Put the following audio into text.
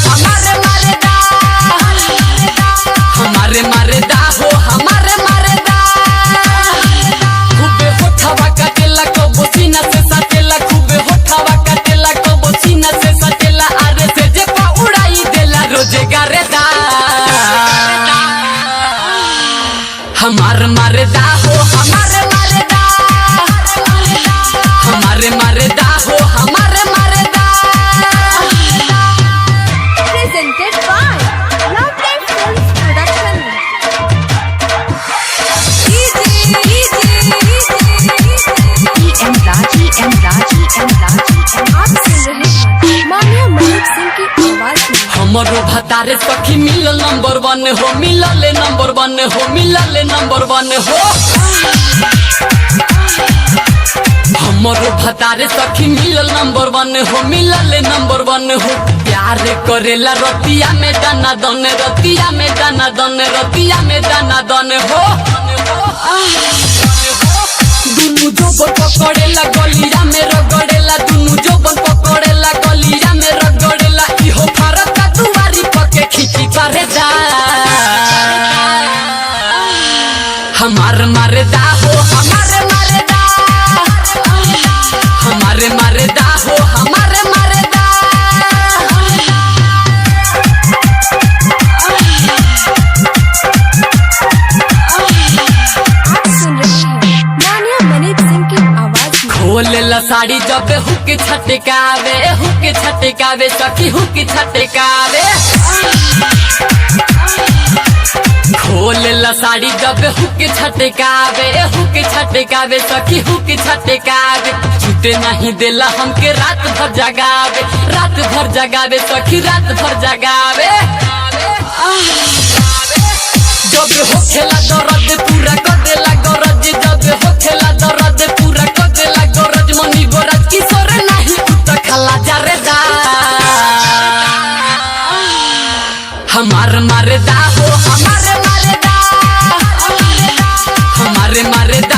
हमारे मरदा, हमारे मरदा हो हमारे मरदा। खूबे होठवा काटेला कबो सीना से सटेला, खूबे होठवा काटेला कबो सीना से सटेला। अरे से जे पा उड़ाई देला रोजे गरेदा। हमारे मरदा हो हमारे मरदा, हमारे मरदा हो हमारे मरदा। Presented by Loveday Films Production. आप सुन रहे हैं मानिया मलिक सिंह की आवाज में। हमरो भतारे सखी मिलल नंबर 1 हो, मिलल नंबर 1 हो, मिलल नंबर 1 हो। हमरो भतारे सखी मिलल नंबर 1 हो, मिलल नंबर 1 हो। प्यार करेला रतिया में दाना दन, रतिया में दाना दन, रतिया में दाना दन हो। दुनु जोबन पकड़ेला गलिया में रगड़ेला, दुनु जोबन पकड़ेला गलिया में रगड़ेला। इहो भारत का दुआरी पके खींची परेदा। हमार मरदा हो हमारे मरदा, हमारे मरदा हो हमारे मरदा। आप सुन रहे हैं मानिया मलिक सिंह की आवाज में। खोलेला साड़ी जब हुक छटकावे, हुक छटकावे सखी हुक छटकावे। खोलेला साड़ी जब हुक छटकावे, हुक छटकावे सखी हुक छटकावे। छूटे नहीं देला हमके रात भर जगावे, रात भर जगावे सखी रात भर जगावे। जब होखेला दर्द पूरा कर देला गरज, जब होखेला दर्द पूरा कर देला गरज। मनी गोरज किशोर नहीं उत खला जरेदा। हमार मरदा हो हमारे मरदा, हमारे मरदा।